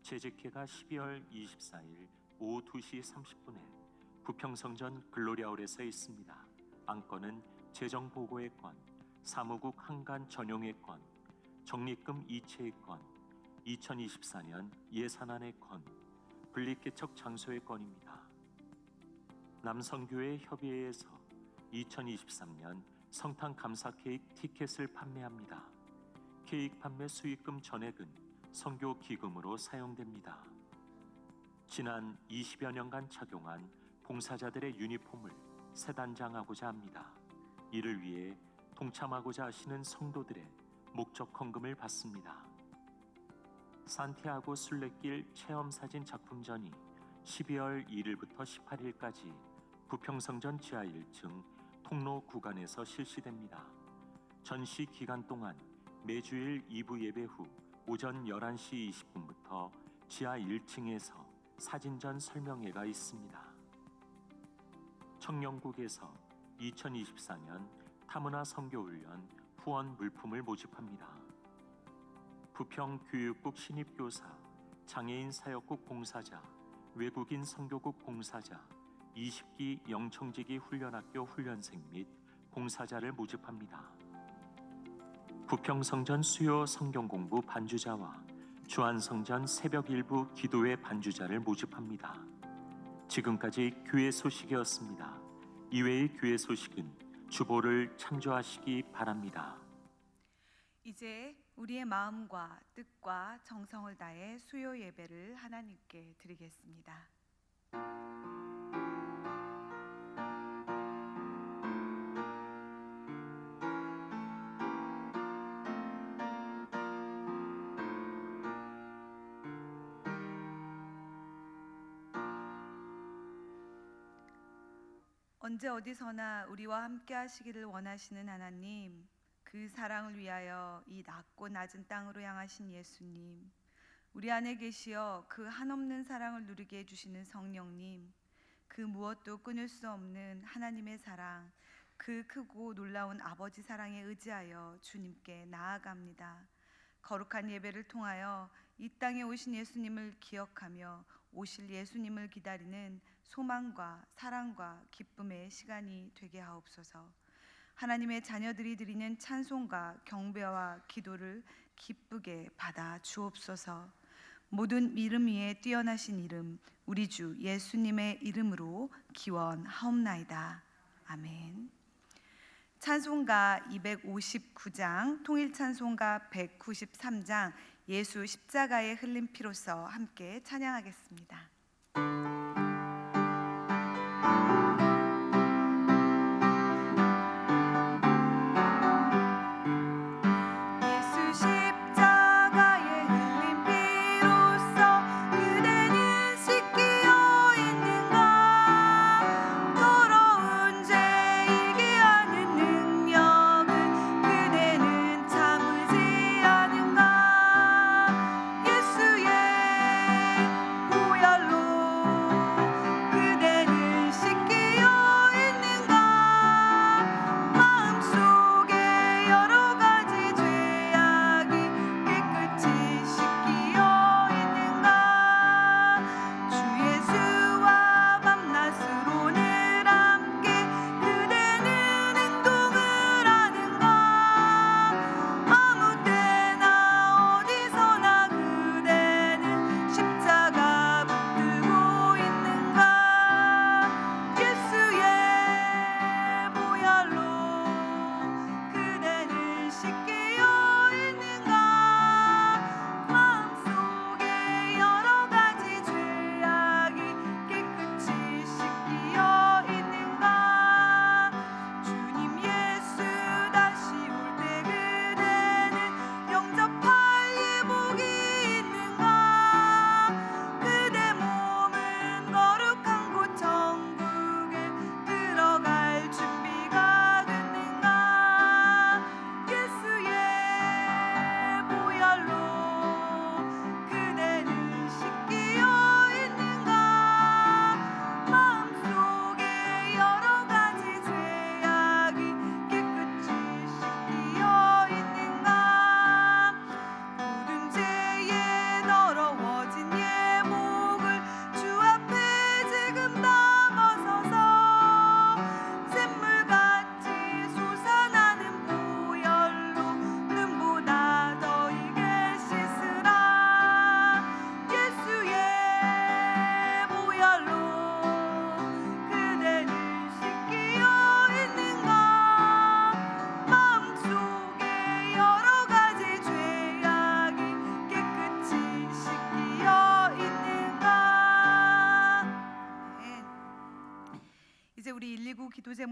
재직회가 12월 24일 오후 2시 30분에 부평성전 글로리아홀에서 있습니다. 안건은 재정보고의 건, 사무국 한간 전용의 건, 적립금 이체의 건, 2024년 예산안의 건, 분립개척 장소의 건입니다. 남성교회 협의회에서 2023년 성탄 감사 케이크 티켓을 판매합니다. 케이크 판매 수익금 전액은 선교 기금으로 사용됩니다. 지난 20여 년간 착용한 봉사자들의 유니폼을 새 단장하고자 합니다. 이를 위해 동참하고자 하시는 성도들의 목적 헌금을 받습니다. 산티아고 순례길 체험사진 작품전이 12월 1일부터 18일까지 부평성전 지하 1층 통로 구간에서 실시됩니다. 전시 기간 동안 매주일 2부 예배 후 오전 11시 20분부터 지하 1층에서 사진전 설명회가 있습니다. 청년국에서 2024년 타문화 선교훈련 후원 물품을 모집합니다. 부평교육국 신입교사, 장애인 사역국 봉사자, 외국인 선교국 봉사자, 20기 영청지기 훈련학교 훈련생 및 봉사자를 모집합니다. 부평성전 수요 성경공부 반주자와 주안성전 새벽 일부 기도회 반주자를 모집합니다. 지금까지 교회 소식이었습니다. 이외의 교회 소식은 주보를 참조하시기 바랍니다. 이제 우리의 마음과 뜻과 정성을 다해 수요 예배를 하나님께 드리겠습니다. 언제 어디서나 우리와 함께 하시기를 원하시는 하나님, 그 사랑을 위하여 이 낮고 낮은 땅으로 향하신 예수님, 우리 안에 계시어 그 한없는 사랑을 누리게 해주시는 성령님, 그 무엇도 끊을 수 없는 하나님의 사랑, 그 크고 놀라운 아버지 사랑에 의지하여 주님께 나아갑니다. 거룩한 예배를 통하여 이 땅에 오신 예수님을 기억하며 오실 예수님을 기다리는 소망과 사랑과 기쁨의 시간이 되게 하옵소서. 하나님의 자녀들이 드리는 찬송과 경배와 기도를 기쁘게 받아 주옵소서. 모든 이름 위에 뛰어나신 이름, 우리 주 예수님의 이름으로 기원하옵나이다. 아멘. 찬송가 259장, 통일찬송가 193장, 예수 십자가에 흘린 피로써 함께 찬양하겠습니다. 예수의 보혈로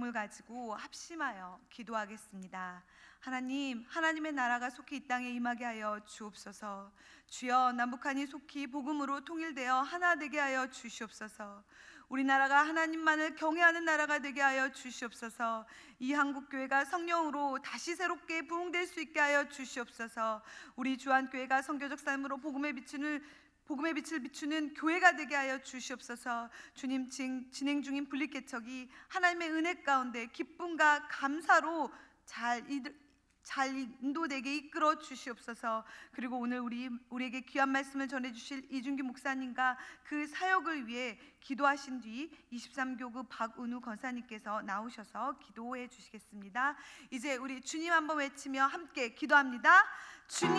제목을 가지고 합심하여 기도하겠습니다. 하나님, 하나님의 나라가 속히 이 땅에 임하게 하여 주옵소서. 주여, 남북한이 속히 복음으로 통일되어 하나 되게 하여 주시옵소서. 우리나라가 하나님만을 경외하는 나라가 되게 하여 주시옵소서. 이 한국교회가 성령으로 다시 새롭게 부흥될 수 있게 하여 주시옵소서. 우리 주한교회가 선교적 삶으로 복음의 빛을 비추는 교회가 되게 하여 주시옵소서. 주님, 진행 중인 분립개척이 하나님의 은혜 가운데 기쁨과 감사로 잘 인도되게 이끌어 주시옵소서. 그리고 오늘 우리에게 귀한 말씀을 전해주실 이준규 목사님과 그 사역을 위해 기도하신 뒤 23교구 박은우 권사님께서 나오셔서 기도해 주시겠습니다. 이제 우리 주님 한번 외치며 함께 기도합니다. 주님,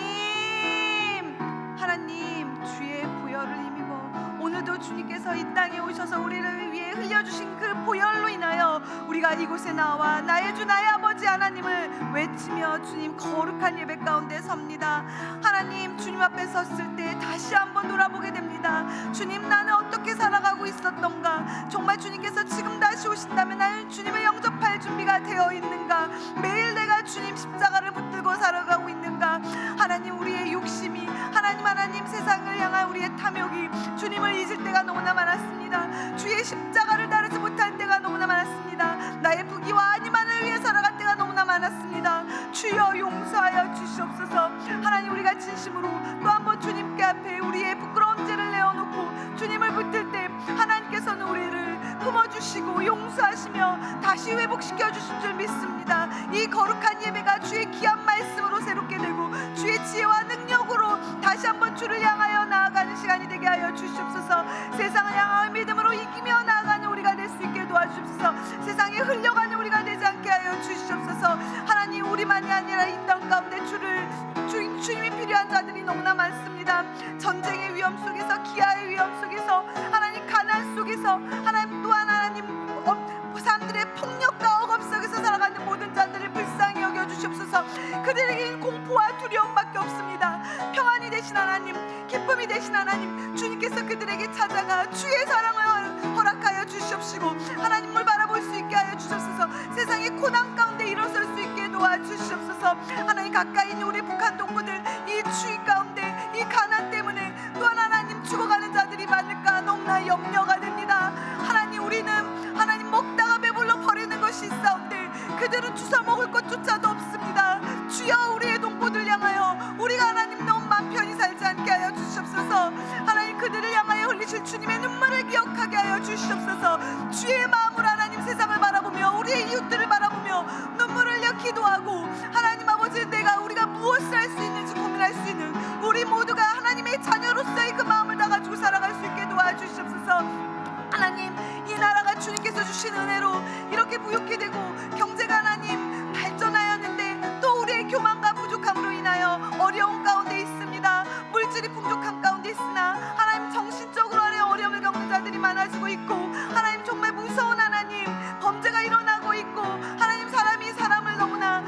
하나님, 주의 보혈을 힘입어 오늘도 주님께서 이 땅에 오셔서 우리를 위해 흘려주신 그 보혈로 인하여 우리가 이곳에 나와 나의 주 나의 아버지 하나님을 외치며 주님 거룩한 예배 가운데 섭니다. 하나님, 주님 앞에 섰을 때 다시 한번 돌아보게 됩니다. 주님, 나는 어떻게 살아가고 있었던가? 정말 주님께서 지금 다시 오신다면 나는 주님을 영접할 준비가 되어 있는가? 매일 내가 주님 십자가를 붙들고 살아가고 있는가? 하나님, 우리의 욕심이 하나님 세상을 향한 우리의 탐욕이 주님을 잊을 때가 너무나 많았습니다. 주의 십자가를 따르지 못할 때가 너무나 많았습니다. 나의 부귀와 아니만을 위해 살아갈 때가 너무나 많았습니다. 주여, 용서하여 주시옵소서. 하나님, 우리가 진심으로 또 한번 주님께 앞에 우리의 부끄러운 죄를 내어놓고 주님을 붙들 때 하나님께서는 우리를 품어주시고 용서하시며 다시 회복시켜 주실 줄 믿습니다. 이 거룩한 예배가 주의 귀한 말씀으로 새롭게 되고 주의 지혜와 능력으로 다시 한번 주를 향하여 나아가는 시간이 되게 하여 주시옵소서. 세상을 향하여 믿음으로 이기며 나아가는 우리가 될 수 있게 도와주옵소서. 세상에 흘려가는 우리가 되지 않게 하여 주시옵소서. 하나님, 우리만이 아니라 이 땅 가운데 주님이 필요한 자들이 너무나 많습니다. 전쟁의 위험 속에서, 기아의 위험 속에서, 하나님 가난 속에서, 하나님 또한 하나님 사람들의 폭력과 억압 속에서 살아가는 모든 자들을 불쌍히 여겨주시옵소서. 그들에게는 공포와 두려움밖에 없습니다. 평안이 되신 하나님, 기쁨이 되신 하나님, 주님께서 그들에게 찾아가 주의 사랑을 허락하여 주시옵시고 하나님을 바라볼 수 있게 하여 주시옵소서. 세상의 고난 가운데 일어설 수 있게 도와주시옵소서. 하나님, 가까이 있는 우리 북한 동무들 이 추위 가운데 이 가난 때문에 또한 하나님 죽어가는 자들이 많을까 너무나 염려가 됩니다. 하나님, 우리는 하나님 먹다가 배불러 버리는 것이 있사온데 그들은 주워 먹을 것조차도 없습니다. 주여, 우리의 동포들 향하여 우리가 하나님 너무 맘 편히 살지 않게 하여 주시옵소서. 하나님, 그들을 향하여 흘리실 주님의 눈물을 기억하게 하여 주시옵소서. 주의 마음으로 하나님 세상을 바라보며 우리의 이웃들을 바라보며 눈물을 흘려 기도하고 하나님 아버지, 우리가 무엇을 할 수 있는지 고민할 수 있는 우리 모두가 하나님의 자녀로서의 그 마음을 다 가지고 살아갈 수 있게 도와주시옵소서. 하나님, 이 나라가 주님께서 주신 은혜로 이렇게 부유케 되고 경제가 하나님 발전하였는데 또 우리의 교만과 부족함으로 인하여 어려운 가운데 있습니다. 물질이 풍족한 가운데 있으나 하나님 정신적으로 어려움을 겪는 자들이 많아지고 있고 하나님 정말 무서운 하나님 범죄가 일어나고 있고 하나님 사람이 사람을 너무나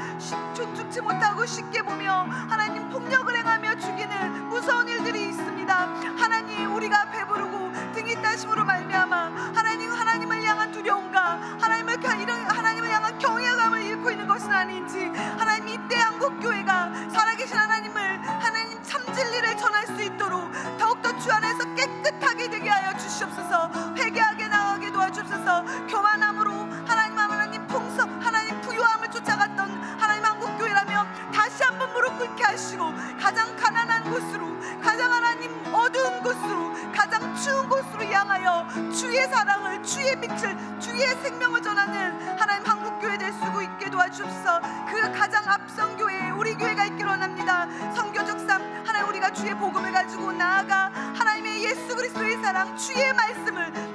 존중치 못하고 쉽게 보며 하나님 폭력을 행하며 죽이는 무서운 일들이 있습니다. 하나님, 우리가 배부르고 등이 따심으로 말미암아 하나님을 향한 두려움과 하나님을 향한 경외감을 잃고 있는 것은 아닌지 하나님, 이때 한국교회가 살아계신 하나님 참 진리를 전할 수 있도록 더욱더 주 안에서 깨끗하게 되게 하여 주시옵소서. 회개하게 나가게 도와주옵소서. 교만함으로 하나님 풍성 하나님 부유함을 쫓아갔던 하나님 한국교회라면 다시 한번 무릎 꿇게 하시고 가장 가난한 곳으로, 가장 하나님 어두운 곳으로, 가장 추운 곳으로 향하여 주의 사랑을, 주의 빛을, 주의 생명을 전하는 하나님 한국교회 될 수 있게 도와주옵소서. 그 가장 앞선 교회에 우리 교회가 있기로 원합니다. 선교적 삶, 하나님 우리가 주의 복음을 가지고 나아가 하나님의 예수 그리스도의 사랑, 주의 말씀을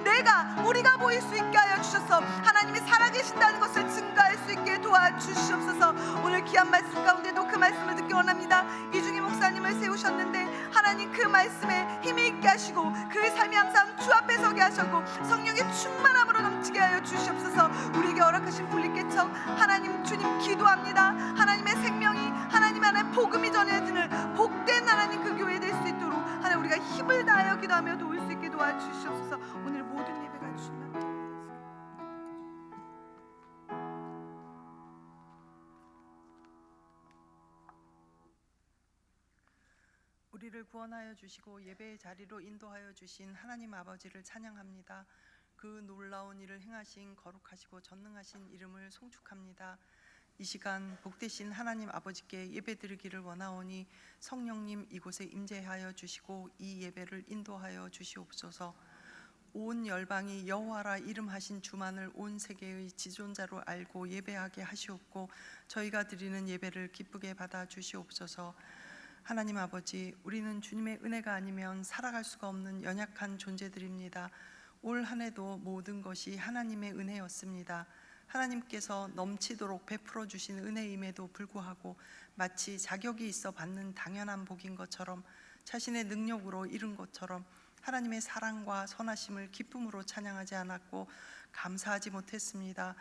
우리가 보일 수 있게 하여 주셔서 하나님이 살아계신다는 것을 증거할 수 있게 도와주시옵소서. 오늘 귀한 말씀 가운데도 그 말씀을 듣기 원합니다. 이중희 목사님을 세우셨는데 하나님 그 말씀에 힘이 있게 하시고 그 삶이 항상 주 앞에 서게 하셨고 성령의 충만함으로 넘치게 하여 주시옵소서. 우리에게 허락하신 분립개척 하나님 주님 기도합니다. 하나님의 생명이 하나님 안에 복음이 전해지는 복된 하나님 그 교회 될 수 있도록 하나님 우리가 힘을 다하여 기도하며 도울 수 있게 도와주시옵소서. 오늘 모든 예배가 주님 앞에 우리를 구원하여 주시고 예배의 자리로 인도하여 주신 하나님 아버지를 찬양합니다. 그 놀라운 일을 행하신 거룩하시고 전능하신 이름을 송축합니다. 이 시간 복되신 하나님 아버지께 예배드리기를 원하오니 성령님 이곳에 임재하여 주시고 이 예배를 인도하여 주시옵소서. 온 열방이 여호와라 이름하신 주만을 온 세계의 지존자로 알고 예배하게 하시옵고 저희가 드리는 예배를 기쁘게 받아 주시옵소서. 하나님 아버지, 우리는 주님의 은혜가 아니면 살아갈 수가 없는 연약한 존재들입니다. 올 한 해도 모든 것이 하나님의 은혜였습니다. 하나님께서 넘치도록 베풀어 주신 은혜임에도 불구하고 마치 자격이 있어 받는 당연한 복인 것처럼, 자신의 능력으로 이룬 것처럼 하나님의 사랑과 선하심을 기쁨으로 찬양하지 않았고 감사하지 못했습니다.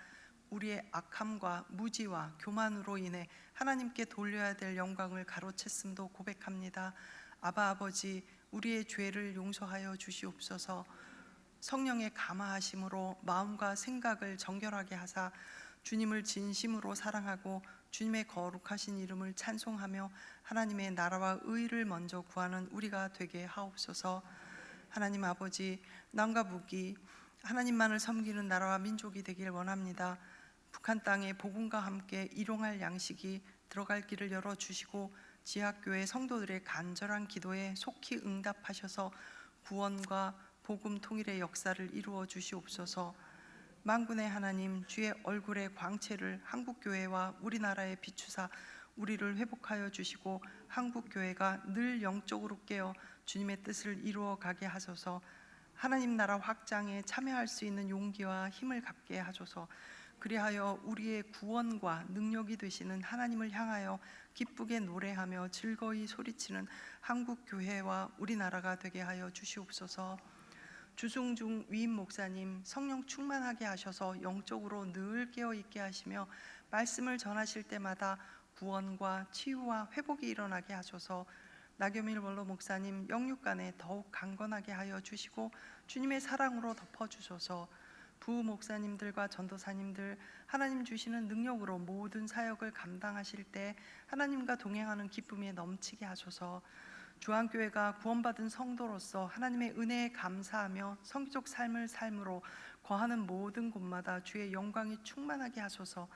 우리의 악함과 무지와 교만으로 인해 하나님께 돌려야 될 영광을 가로챘음도 고백합니다. 아바 아버지, 우리의 죄를 용서하여 주시옵소서. 성령의 감화하심으로 마음과 생각을 정결하게 하사 주님을 진심으로 사랑하고 주님의 거룩하신 이름을 찬송하며 하나님의 나라와 의를 먼저 구하는 우리가 되게 하옵소서. 하나님 아버지, 남과 북이 하나님만을 섬기는 나라와 민족이 되길 원합니다. 북한 땅에 복음과 함께 일용할 양식이 들어갈 길을 열어주시고 지하교회 성도들의 간절한 기도에 속히 응답하셔서 구원과 복음 통일의 역사를 이루어 주시옵소서. 만군의 하나님, 주의 얼굴의 광채를 한국교회와 우리나라에 비추사 우리를 회복하여 주시고 한국교회가 늘 영적으로 깨어 주님의 뜻을 이루어 가게 하소서. 하나님 나라 확장에 참여할 수 있는 용기와 힘을 갖게 하소서. 그리하여 우리의 구원과 능력이 되시는 하나님을 향하여 기쁘게 노래하며 즐거이 소리치는 한국교회와 우리나라가 되게 하여 주시옵소서. 주승중 위임 목사님, 성령 충만하게 하셔서 영적으로 늘 깨어있게 하시며 말씀을 전하실 때마다 구원과 치유와 회복이 일어나게 하소서. 나겸일 원로 목사님, 영육간에 더욱 강건하게 하여 주시고 주님의 사랑으로 덮어주소서. 부우 목사님들과 전도사님들, 하나님 주시는 능력으로 모든 사역을 감당하실 때 하나님과 동행하는 기쁨이 넘치게 하소서. 주한교회가 구원받은 성도로서 하나님의 은혜에 감사하며 성기적 삶을 삶으로 거하는 모든 곳마다 주의 영광이 충만하게 하소서.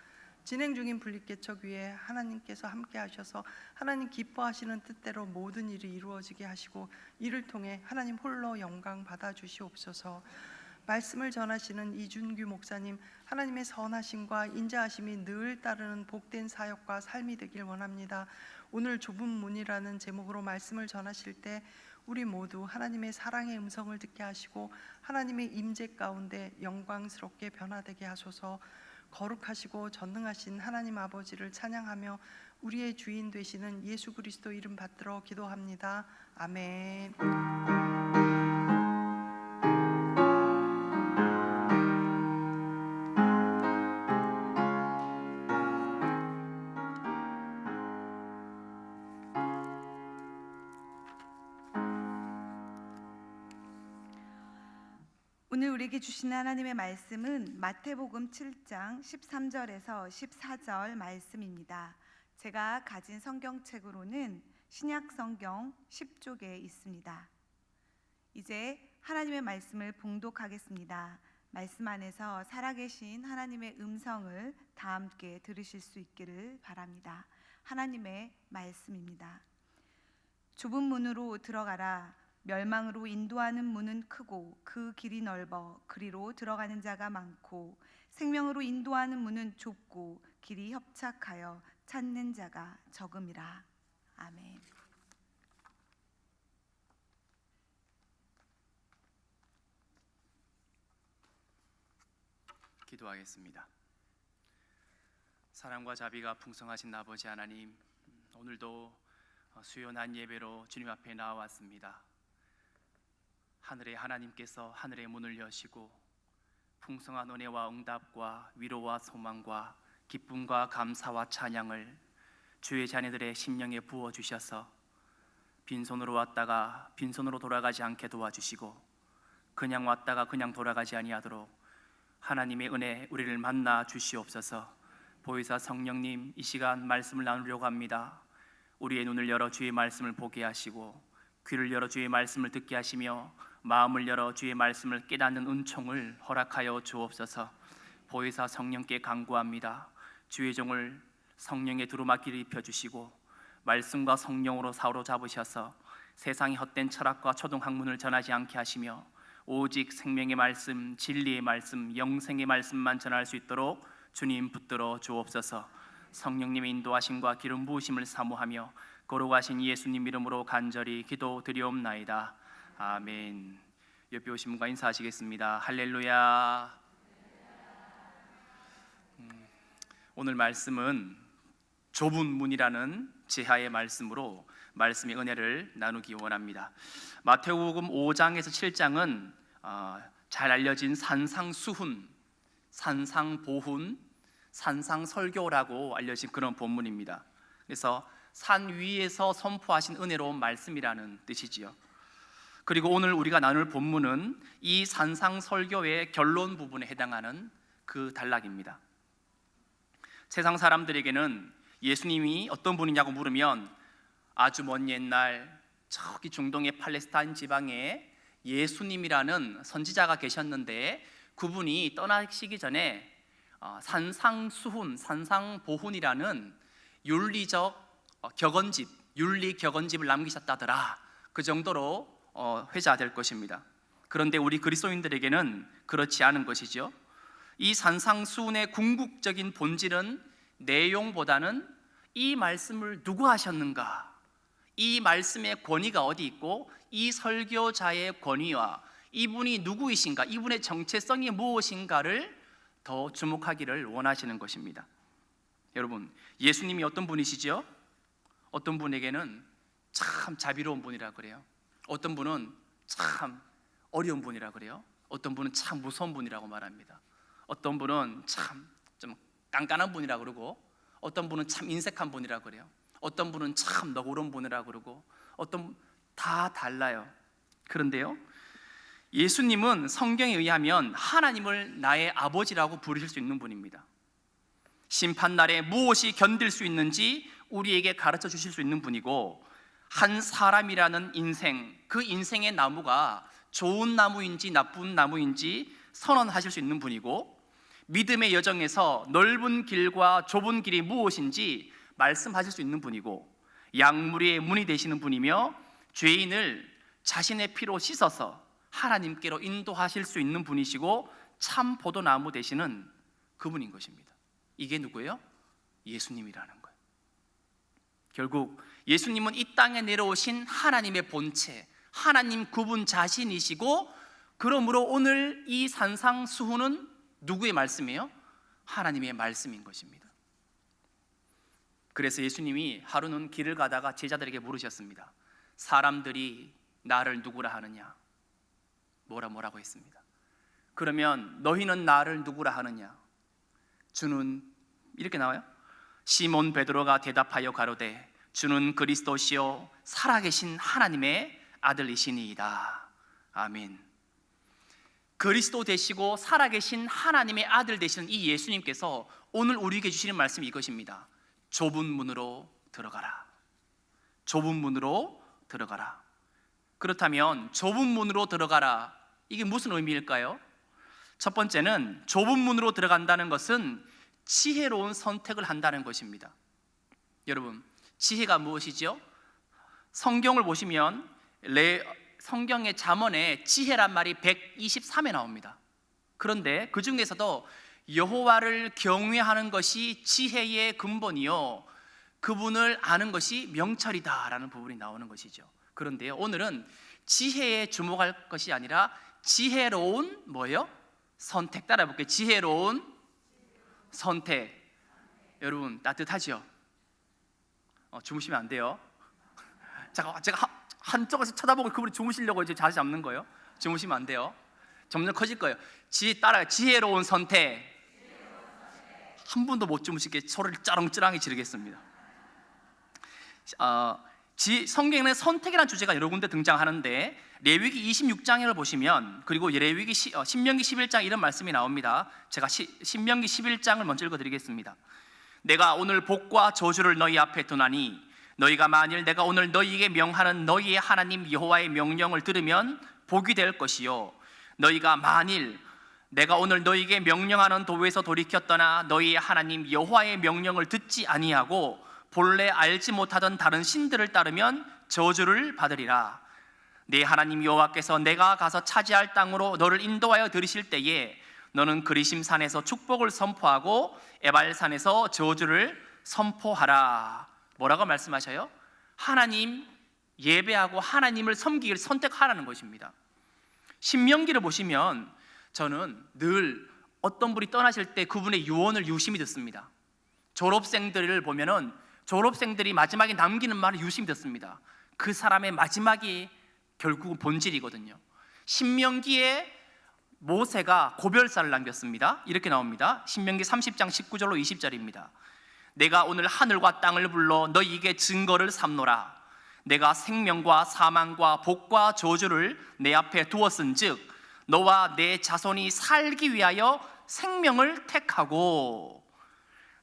진행 중인 분립개척 위에 하나님께서 함께 하셔서 하나님 기뻐하시는 뜻대로 모든 일이 이루어지게 하시고 이를 통해 하나님 홀로 영광 받아 주시옵소서. 말씀을 전하시는 이준규 목사님, 하나님의 선하심과 인자하심이 늘 따르는 복된 사역과 삶이 되길 원합니다. 오늘 좁은 문이라는 제목으로 말씀을 전하실 때 우리 모두 하나님의 사랑의 음성을 듣게 하시고 하나님의 임재 가운데 영광스럽게 변화되게 하소서. 거룩하시고 전능하신 하나님 아버지를 찬양하며 우리의 주인 되시는 예수 그리스도 이름 받들어 기도합니다. 아멘. 오늘 우리에게 주신 하나님의 말씀은 마태복음 7장 13절에서 14절 말씀입니다. 제가 가진 성경책으로는 신약 성경 10쪽에 있습니다. 이제 하나님의 말씀을 봉독하겠습니다. 말씀 안에서 살아계신 하나님의 음성을 다 함께 들으실 수 있기를 바랍니다. 하나님의 말씀입니다. 좁은 문으로 들어가라. 멸망으로 인도하는 문은 크고 그 길이 넓어 그리로 들어가는 자가 많고 생명으로 인도하는 문은 좁고 길이 협착하여 찾는 자가 적음이라. 아멘. 기도하겠습니다. 사랑과 자비가 풍성하신 아버지 하나님, 오늘도 수요난 예배로 주님 앞에 나와왔습니다. 하늘의 하나님께서 하늘의 문을 여시고 풍성한 은혜와 응답과 위로와 소망과 기쁨과 감사와 찬양을 주의 자녀들의 심령에 부어주셔서 빈손으로 왔다가 빈손으로 돌아가지 않게 도와주시고 그냥 왔다가 그냥 돌아가지 아니하도록 하나님의 은혜 우리를 만나 주시옵소서. 보혜사 성령님, 이 시간 말씀을 나누려고 합니다. 우리의 눈을 열어 주의 말씀을 보게 하시고 귀를 열어 주의 말씀을 듣게 하시며 마음을 열어 주의 말씀을 깨닫는 은총을 허락하여 주옵소서. 보혜사 성령께 간구합니다. 주의 종을 성령의 두루마기를 입혀주시고 말씀과 성령으로 사로잡으셔서 세상의 헛된 철학과 초등학문을 전하지 않게 하시며 오직 생명의 말씀, 진리의 말씀, 영생의 말씀만 전할 수 있도록 주님 붙들어 주옵소서. 성령님의 인도하심과 기름 부으심을 사모하며 거룩하신 예수님 이름으로 간절히 기도드리옵나이다. 아멘. 옆에 오신 분과 인사하시겠습니다. 할렐루야. 오늘 말씀은 좁은 문이라는 제하의 말씀으로 말씀의 은혜를 나누기 원합니다. 마태복음 5장에서 7장은 잘 알려진 산상수훈, 산상보훈, 산상설교라고 알려진 그런 본문입니다. 그래서 산 위에서 선포하신 은혜로운 말씀이라는 뜻이지요. 그리고 오늘 우리가 나눌 본문은 이 산상설교의 결론 부분에 해당하는 그 단락입니다. 세상 사람들에게는 예수님이 어떤 분이냐고 물으면 아주 먼 옛날 저기 중동의 팔레스타인 지방에 예수님이라는 선지자가 계셨는데 그분이 떠나시기 전에 산상수훈, 산상보훈이라는 윤리적 격언집, 윤리 격언집을 남기셨다더라. 그 정도로 회자될 것입니다. 그런데 우리 그리스도인들에게는 그렇지 않은 것이죠. 이 산상수훈의 궁극적인 본질은 내용보다는 이 말씀을 누가 하셨는가, 이 말씀의 권위가 어디 있고 이 설교자의 권위와 이분이 누구이신가, 이분의 정체성이 무엇인가를 더 주목하기를 원하시는 것입니다. 여러분, 예수님이 어떤 분이시죠? 어떤 분에게는 참 자비로운 분이라 그래요. 어떤 분은 참 어려운 분이라 그래요. 어떤 분은 참 무서운 분이라고 말합니다. 어떤 분은 참 좀 깐깐한 분이라 그러고, 어떤 분은 참 인색한 분이라 그래요. 어떤 분은 참 너그러운 분이라 그러고, 다 달라요. 그런데요, 예수님은 성경에 의하면 하나님을 나의 아버지라고 부르실 수 있는 분입니다. 심판날에 무엇이 견딜 수 있는지 우리에게 가르쳐 주실 수 있는 분이고, 한 사람이라는 인생, 그 인생의 나무가 좋은 나무인지 나쁜 나무인지 선언하실 수 있는 분이고, 믿음의 여정에서 넓은 길과 좁은 길이 무엇인지 말씀하실 수 있는 분이고, 양무리의 문이 되시는 분이며 죄인을 자신의 피로 씻어서 하나님께로 인도하실 수 있는 분이시고 참 포도나무 되시는 그분인 것입니다. 이게 누구예요? 예수님이라는 거예요. 결국 예수님은 이 땅에 내려오신 하나님의 본체, 하나님 그분 자신이시고, 그러므로 오늘 이 산상수훈은 누구의 말씀이에요? 하나님의 말씀인 것입니다. 그래서 예수님이 하루는 길을 가다가 제자들에게 물으셨습니다. 사람들이 나를 누구라 하느냐? 뭐라고 했습니다. 그러면 너희는 나를 누구라 하느냐? 주는 이렇게 나와요. 시몬 베드로가 대답하여 가로되 주는 그리스도시요 살아계신 하나님의 아들이시니이다. 아멘. 그리스도 되시고 살아계신 하나님의 아들 되시는 이 예수님께서 오늘 우리에게 주시는 말씀이 이것입니다. 좁은 문으로 들어가라. 좁은 문으로 들어가라. 그렇다면 좁은 문으로 들어가라, 이게 무슨 의미일까요? 첫 번째는 좁은 문으로 들어간다는 것은 지혜로운 선택을 한다는 것입니다. 여러분, 지혜가 무엇이죠? 성경을 보시면 성경의 잠언에 지혜란 말이 123에 나옵니다. 그런데 그 중에서도 여호와를 경외하는 것이 지혜의 근본이요 그분을 아는 것이 명철이다라는 부분이 나오는 것이죠. 그런데요, 오늘은 지혜에 주목할 것이 아니라 지혜로운 뭐예요? 선택. 따라 볼게요. 지혜로운 선택. 여러분 따뜻하죠? 주무시면 안 돼요. 제가 한쪽에서 쳐다보고 그분이 주무시려고 이제 자세 잡는 거예요. 주무시면 안 돼요. 점점 커질 거예요. 따라요. 지혜로운 선택. 한 분도 못 주무시게 소리를 쩌렁쩌렁히 지르겠습니다. 성경에는 선택이라는 주제가 여러 군데 등장하는데, 레위기 26장을 보시면, 그리고 레위기 신명기 11장 이런 말씀이 나옵니다. 제가 신명기 11장을 먼저 읽어드리겠습니다. 내가 오늘 복과 저주를 너희 앞에 두나니 너희가 만일 내가 오늘 너희에게 명하는 너희의 하나님 여호와의 명령을 들으면 복이 될 것이요 너희가 만일 내가 오늘 너희에게 명령하는 도에서 돌이켜 떠나 너희의 하나님 여호와의 명령을 듣지 아니하고 본래 알지 못하던 다른 신들을 따르면 저주를 받으리라. 네 하나님 여호와께서 내가 가서 차지할 땅으로 너를 인도하여 들이실 때에 너는 그리심 산에서 축복을 선포하고 에발산에서 저주를 선포하라. 뭐라고 말씀하셔요? 하나님 예배하고 하나님을 섬기기를 선택하라는 것입니다. 신명기를 보시면 저는 늘 어떤 분이 떠나실 때 그분의 유언을 유심히 듣습니다. 졸업생들을 보면은 졸업생들이 마지막에 남기는 말을 유심히 듣습니다. 그 사람의 마지막이 결국은 본질이거든요. 신명기에 모세가 고별사를 남겼습니다. 이렇게 나옵니다. 신명기 30장 19절로 20절입니다. 내가 오늘 하늘과 땅을 불러 너희에게 증거를 삼노라. 내가 생명과 사망과 복과 저주를 내 앞에 두었은즉 너와 내 자손이 살기 위하여 생명을 택하고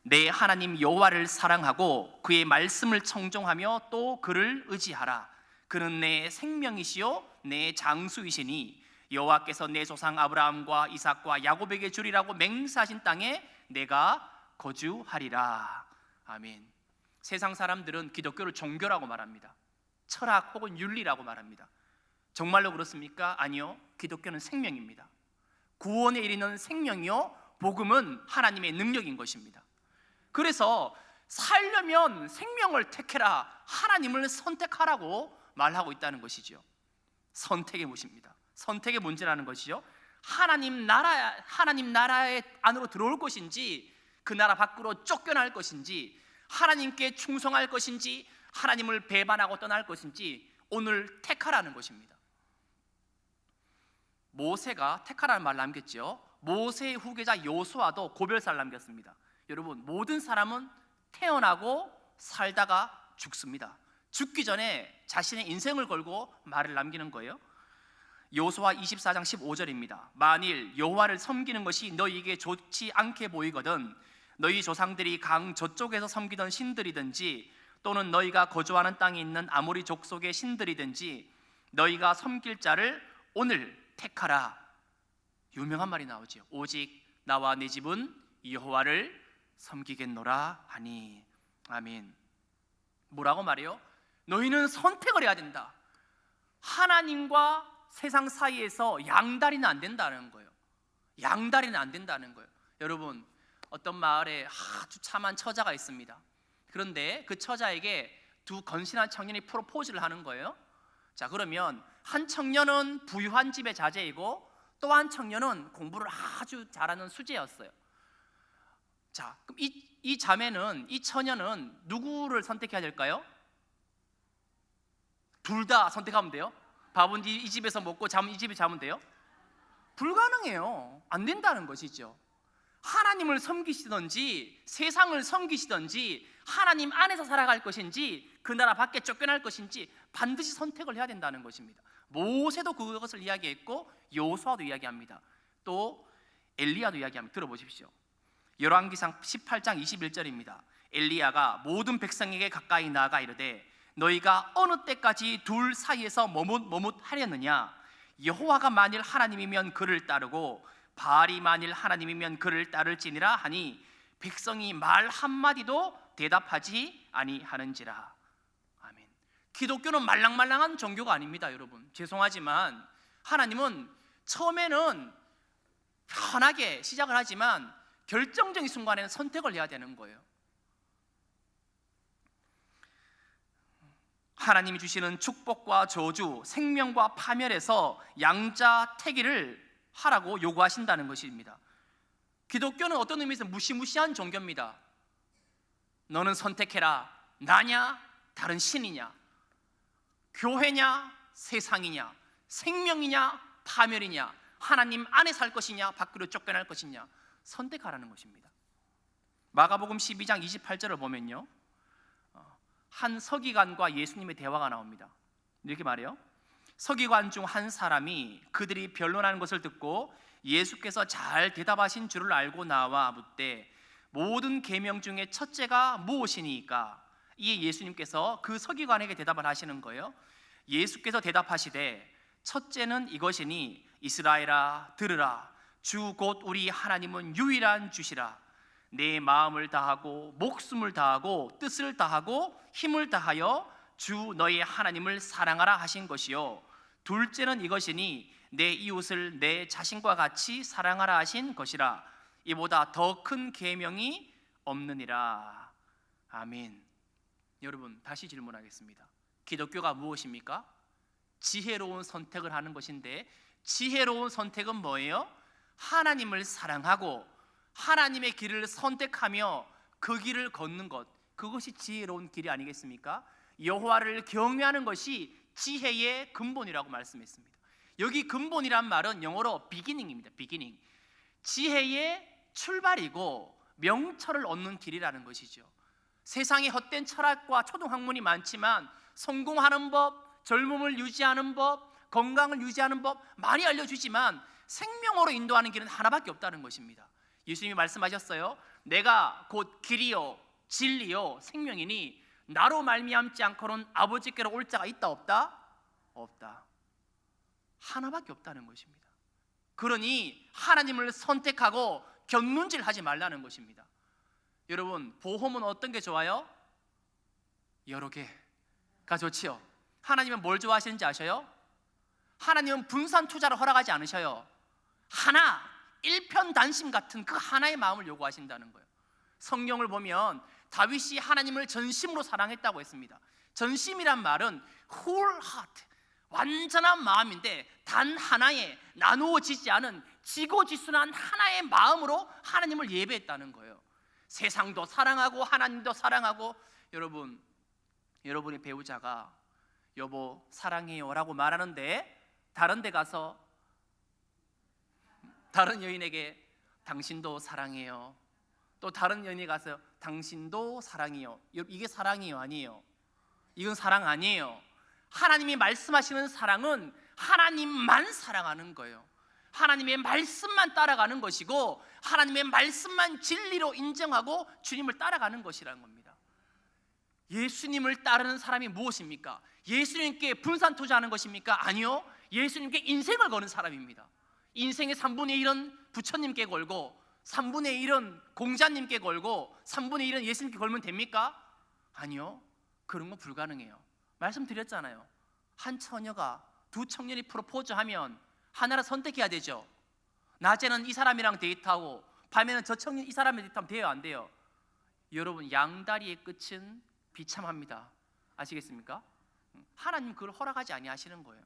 내 하나님 여호와를 사랑하고 그의 말씀을 청종하며 또 그를 의지하라. 그는 내 생명이시요 내 장수이시니 여호와께서 내 조상 아브라함과 이삭과 야곱에게 주리라고 맹세하신 땅에 내가 거주하리라. 아멘. 세상 사람들은 기독교를 종교라고 말합니다. 철학 혹은 윤리라고 말합니다. 정말로 그렇습니까? 아니요. 기독교는 생명입니다. 구원에 이르는 생명이요 복음은 하나님의 능력인 것입니다. 그래서 살려면 생명을 택해라, 하나님을 선택하라고 말하고 있다는 것이죠. 선택의 문제입니다. 선택의 문제라는 것이죠. 하나님 나라의 안으로 들어올 것인지 그 나라 밖으로 쫓겨날 것인지 하나님께 충성할 것인지 하나님을 배반하고 떠날 것인지 오늘 택하라는 것입니다. 모세가 택하라는 말을 남겼죠. 모세의 후계자 여호수아도 고별사를 남겼습니다. 여러분, 모든 사람은 태어나고 살다가 죽습니다. 죽기 전에 자신의 인생을 걸고 말을 남기는 거예요. 여호수아 24장 15절입니다. 만일 여호와를 섬기는 것이 너희에게 좋지 않게 보이거든 너희 조상들이 강 저쪽에서 섬기던 신들이든지 또는 너희가 거주하는 땅에 있는 아모리 족속의 신들이든지 너희가 섬길 자를 오늘 택하라. 유명한 말이 나오죠. 오직 나와 내 집은 여호와를 섬기겠노라 하니. 아멘. 뭐라고 말해요? 너희는 선택을 해야 된다. 하나님과 세상 사이에서 양다리는 안 된다는 거예요. 양다리는 안 된다는 거예요. 여러분, 어떤 마을에 아주 참한 처자가 있습니다. 그런데 그 처자에게 두 건실한 청년이 프로포즈를 하는 거예요. 자, 그러면 한 청년은 부유한 집의 자제이고 또 한 청년은 공부를 아주 잘하는 수재였어요. 자, 그럼 이 자매는, 이 처녀는 누구를 선택해야 될까요? 둘 다 선택하면 돼요? 밥은 이 집에서 먹고 잠은 이 집에 자면 돼요? 불가능해요. 안 된다는 것이죠. 하나님을 섬기시든지 세상을 섬기시든지 하나님 안에서 살아갈 것인지 그 나라 밖에 쫓겨날 것인지 반드시 선택을 해야 된다는 것입니다. 모세도 그것을 이야기했고 여호수아도 이야기합니다. 또 엘리야도 이야기합니다. 들어보십시오. 열왕기상 18장 21절입니다. 엘리야가 모든 백성에게 가까이 나아가 이르되 너희가 어느 때까지 둘 사이에서 머뭇하려느냐? 여호와가 만일 하나님이면 그를 따르고 바알이 만일 하나님이면 그를 따를지니라 하니 백성이 말 한마디도 대답하지 아니하는지라. 아멘. 기독교는 말랑말랑한 종교가 아닙니다. 여러분, 죄송하지만 하나님은 처음에는 편하게 시작을 하지만 결정적인 순간에는 선택을 해야 되는 거예요. 하나님이 주시는 축복과 저주, 생명과 파멸에서 양자택일을 하라고 요구하신다는 것입니다. 기독교는 어떤 의미에서 무시무시한 종교입니다. 너는 선택해라. 나냐? 다른 신이냐? 교회냐? 세상이냐? 생명이냐? 파멸이냐? 하나님 안에 살 것이냐? 밖으로 쫓겨날 것이냐? 선택하라는 것입니다. 마가복음 12장 28절을 보면요, 한 서기관과 예수님의 대화가 나옵니다. 이렇게 말해요. 서기관 중 한 사람이 그들이 변론하는 것을 듣고 예수께서 잘 대답하신 줄을 알고 나와 묻되 모든 계명 중에 첫째가 무엇이니까? 이에 예수님께서 그 서기관에게 대답을 하시는 거예요. 예수께서 대답하시되 첫째는 이것이니 이스라엘아 들으라. 주 곧 우리 하나님은 유일한 주시라. 내 마음을 다하고 목숨을 다하고 뜻을 다하고 힘을 다하여 주 너의 하나님을 사랑하라 하신 것이요. 둘째는 이것이니 내 이웃을 내 자신과 같이 사랑하라 하신 것이라. 이보다 더 큰 계명이 없느니라. 아멘. 여러분, 다시 질문하겠습니다. 기독교가 무엇입니까? 지혜로운 선택을 하는 것인데, 지혜로운 선택은 뭐예요? 하나님을 사랑하고 하나님의 길을 선택하며 그 길을 걷는 것, 그것이 지혜로운 길이 아니겠습니까? 여호와를 경외하는 것이 지혜의 근본이라고 말씀했습니다. 여기 근본이란 말은 영어로 beginning입니다. beginning. 지혜의 출발이고 명철을 얻는 길이라는 것이죠. 세상에 헛된 철학과 초등학문이 많지만 성공하는 법, 젊음을 유지하는 법, 건강을 유지하는 법 많이 알려주지만 생명으로 인도하는 길은 하나밖에 없다는 것입니다. 예수님이 말씀하셨어요. 내가 곧 길이요 진리요 생명이니 나로 말미암지 않고는 아버지께로 올 자가 있다 없다? 없다. 하나밖에 없다는 것입니다. 그러니 하나님을 선택하고 견눈질하지 말라는 것입니다. 여러분, 보험은 어떤 게 좋아요? 여러 개가 좋지요. 하나님은 뭘 좋아하시는지 아셔요? 하나님은 분산 투자를 허락하지 않으셔요. 하나, 일편단심 같은 그 하나의 마음을 요구하신다는 거예요. 성경을 보면 다윗이 하나님을 전심으로 사랑했다고 했습니다. 전심이란 말은 whole heart, 완전한 마음인데 단 하나의 나누어지지 않은 지고지순한 하나의 마음으로 하나님을 예배했다는 거예요. 세상도 사랑하고 하나님도 사랑하고. 여러분, 여러분의 배우자가 여보 사랑해요 라고 말하는데 다른 데 가서 다른 여인에게 당신도 사랑해요, 또 다른 여인이 가서 당신도 사랑해요. 이게 사랑이에요? 아니에요? 이건 사랑 아니에요. 하나님이 말씀하시는 사랑은 하나님만 사랑하는 거예요. 하나님의 말씀만 따라가는 것이고 하나님의 말씀만 진리로 인정하고 주님을 따라가는 것이라는 겁니다. 예수님을 따르는 사람이 무엇입니까? 예수님께 분산 투자하는 것입니까? 아니요. 예수님께 인생을 거는 사람입니다. 인생의 3분의 1은 부처님께 걸고 3분의 1은 공자님께 걸고 3분의 1은 예수님께 걸면 됩니까? 아니요. 그런 건 불가능해요. 말씀드렸잖아요. 한 처녀가 두 청년이 프로포즈하면 하나를 선택해야 되죠. 낮에는 이 사람이랑 데이트하고 밤에는 저 청년 이 사람이랑 데이트하면 돼요, 안 돼요? 여러분, 양다리의 끝은 비참합니다. 아시겠습니까? 하나님 그걸 허락하지 아니하시는 거예요.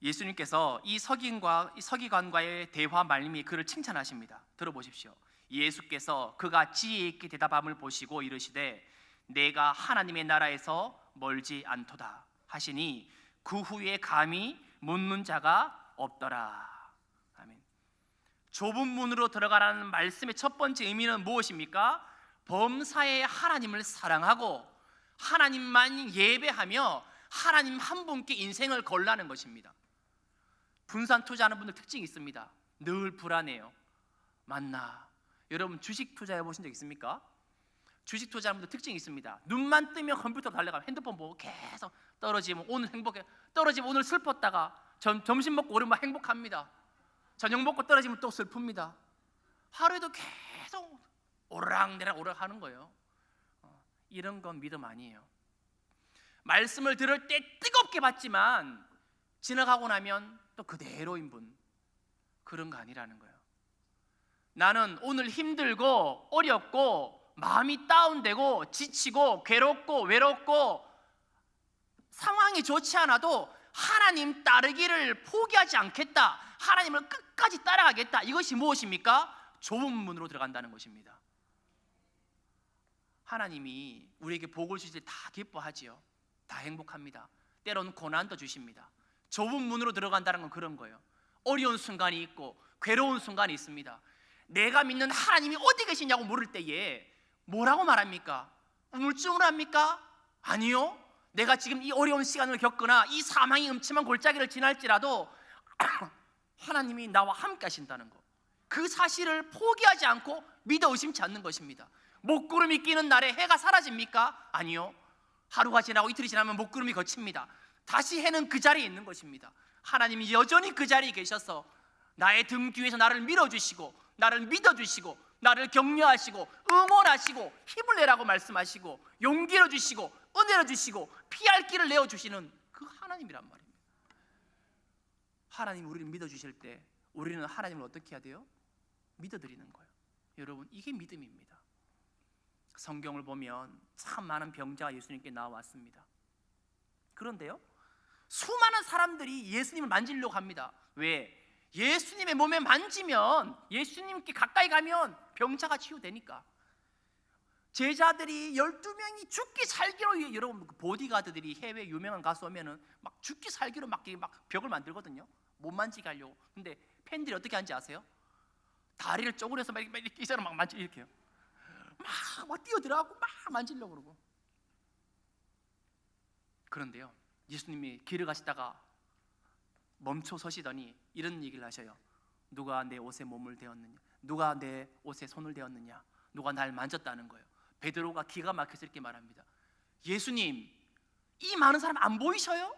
예수님께서 이 서기관과의 대화 말미에 그를 칭찬하십니다. 들어보십시오. 예수께서 그가 지혜 있게 대답함을 보시고 이르시되 내가 하나님의 나라에서 멀지 않도다 하시니 그 후에 감히 묻는 자가 없더라. 아멘. 좁은 문으로 들어가라는 말씀의 첫 번째 의미는 무엇입니까? 범사에 하나님을 사랑하고 하나님만 예배하며 하나님 한 분께 인생을 걸라는 것입니다. 분산 투자하는 분들 특징이 있습니다. 늘 불안해요. 맞나? 여러분, 주식 투자해 보신 적 있습니까? 주식 투자하는 분들 특징이 있습니다. 눈만 뜨면 컴퓨터 달려가면 핸드폰 보고 계속 떨어지면 오늘 행복해, 떨어지면 오늘 슬펐다가 점심 먹고 오르면 행복합니다. 저녁 먹고 떨어지면 또 슬픕니다. 하루에도 계속 오르락내락 하는 거예요. 이런 건 믿음 아니에요. 말씀을 들을 때 뜨겁게 받지만 지나가고 나면 또 그대로인 분, 그런 거 아니라는 거예요. 나는 오늘 힘들고 어렵고 마음이 다운되고 지치고 괴롭고 외롭고 상황이 좋지 않아도 하나님 따르기를 포기하지 않겠다, 하나님을 끝까지 따라가겠다. 이것이 무엇입니까? 좁은 문으로 들어간다는 것입니다. 하나님이 우리에게 복을 주실 때 다 기뻐하지요. 다 행복합니다. 때로는 고난도 주십니다. 좁은 문으로 들어간다는 건 그런 거예요. 어려운 순간이 있고 괴로운 순간이 있습니다. 내가 믿는 하나님이 어디 계시냐고 물을 때에 뭐라고 말합니까? 우물쭈물 합니까? 아니요. 내가 지금 이 어려운 시간을 겪거나 이 사망의 음침한 골짜기를 지날지라도 하나님이 나와 함께 하신다는 것, 그 사실을 포기하지 않고 믿어 의심치 않는 것입니다. 먹구름이 끼는 날에 해가 사라집니까? 아니요. 하루가 지나고 이틀이 지나면 먹구름이 걷힙니다. 다시 해는 그 자리에 있는 것입니다. 하나님이 여전히 그 자리에 계셔서 나의 등 뒤에서 나를 밀어주시고, 나를 믿어주시고, 나를 격려하시고, 응원하시고, 힘을 내라고 말씀하시고, 용기를 주시고, 은혜를 주시고, 피할 길을 내어주시는 그 하나님이란 말입니다. 하나님이 우리를 믿어주실 때 우리는 하나님을 어떻게 해야 돼요? 믿어드리는 거예요. 여러분, 이게 믿음입니다. 성경을 보면 참 많은 병자가 예수님께 나왔습니다. 그런데요, 수많은 사람들이 예수님을 만지려고 합니다. 왜? 예수님의 몸에 만지면, 예수님께 가까이 가면 병자가 치유되니까. 제자들이 12명이 죽기 살기로, 여러분 보디가드들이 해외 유명한 가수 오면은 막 죽기 살기로 막 벽을 만들거든요. 못 만지게 하려고. 근데 팬들이 어떻게 하는지 아세요? 다리를 쪼그려서 막 이렇게 이처럼 막 만지, 이렇게요. 막 뛰어들어가고 막 만지려고 그러고. 그런데요, 예수님이 길을 가시다가 멈춰 서시더니 이런 얘기를 하셔요. 누가 내 옷에 몸을 대었느냐? 누가 내 옷에 손을 대었느냐? 누가 날 만졌다는 거예요. 베드로가 기가 막혀서 이렇게 말합니다. 예수님, 이 많은 사람 안 보이셔요?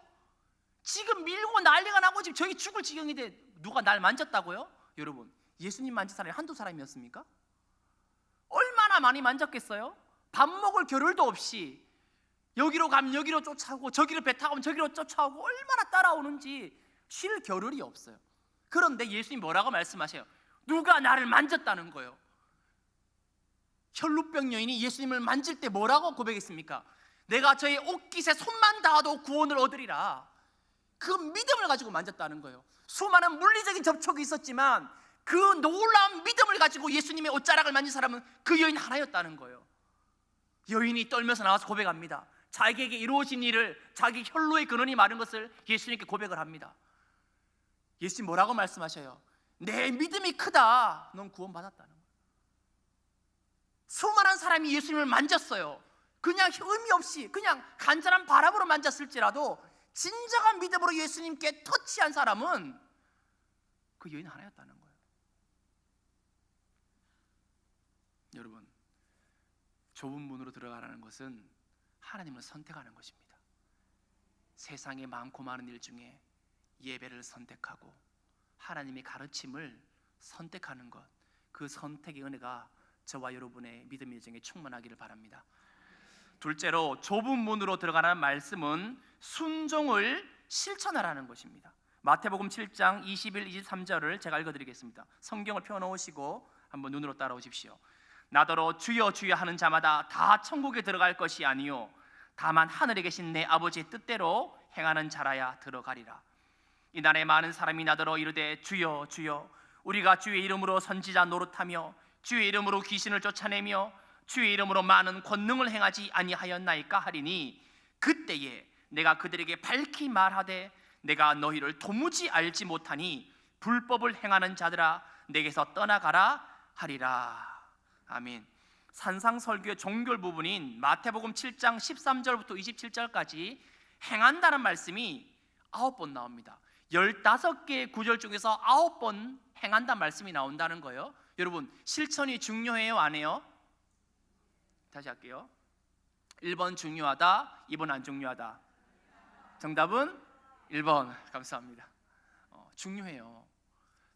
지금 밀고 난리가 나고 지금 저기 죽을 지경인데 누가 날 만졌다고요? 여러분, 예수님 만진 사람이 한두 사람이었습니까? 얼마나 많이 만졌겠어요? 밥 먹을 겨를도 없이 여기로 가면 여기로 쫓아오고, 저기로 배 타고 가면 저기로 쫓아오고, 얼마나 따라오는지 쉴 겨를이 없어요. 그런데 예수님이 뭐라고 말씀하세요? 누가 나를 만졌다는 거예요. 혈루병 여인이 예수님을 만질 때 뭐라고 고백했습니까? 내가 저의 옷깃에 손만 닿아도 구원을 얻으리라. 그 믿음을 가지고 만졌다는 거예요. 수많은 물리적인 접촉이 있었지만 그 놀라운 믿음을 가지고 예수님의 옷자락을 만진 사람은 그 여인 하나였다는 거예요. 여인이 떨면서 나와서 고백합니다. 자기에게 이루어진 일을, 자기 혈루의 근원이 마른 것을 예수님께 고백을 합니다. 예수님 뭐라고 말씀하셔요? 내 믿음이 크다. 넌 구원받았다는 거예요. 수많은 사람이 예수님을 만졌어요. 그냥 의미 없이 그냥 간절한 바람으로 만졌을지라도 진정한 믿음으로 예수님께 터치한 사람은 그 여인 하나였다는 거예요. 여러분, 좁은 문으로 들어가라는 것은 하나님을 선택하는 것입니다. 세상에 많고 많은 일 중에 예배를 선택하고 하나님의 가르침을 선택하는 것, 그 선택의 은혜가 저와 여러분의 믿음의 여정에 충만하기를 바랍니다. 둘째로, 좁은 문으로 들어가라는 말씀은 순종을 실천하라는 것입니다. 마태복음 7장 21, 23절을 제가 읽어드리겠습니다. 성경을 펴놓으시고 한번 눈으로 따라오십시오. 나더러 주여 주여 하는 자마다 다 천국에 들어갈 것이 아니요 다만 하늘에 계신 내 아버지의 뜻대로 행하는 자라야 들어가리라. 이날에 많은 사람이 나더러 이르되 주여 주여 우리가 주의 이름으로 선지자 노릇하며 주의 이름으로 귀신을 쫓아내며 주의 이름으로 많은 권능을 행하지 아니하였나이까 하리니 그때에 내가 그들에게 밝히 말하되 내가 너희를 도무지 알지 못하니 불법을 행하는 자들아 내게서 떠나가라 하리라. 아멘. 산상설교의 종결 부분인 마태복음 7장 13절부터 27절까지 행한다는 말씀이 9번 나옵니다. 15개의 구절 중에서 9번 행한다는 말씀이 나온다는 거예요. 여러분, 실천이 중요해요, 안 해요? 다시 할게요. 1번 중요하다, 2번 안 중요하다. 정답은 1번. 감사합니다. 중요해요.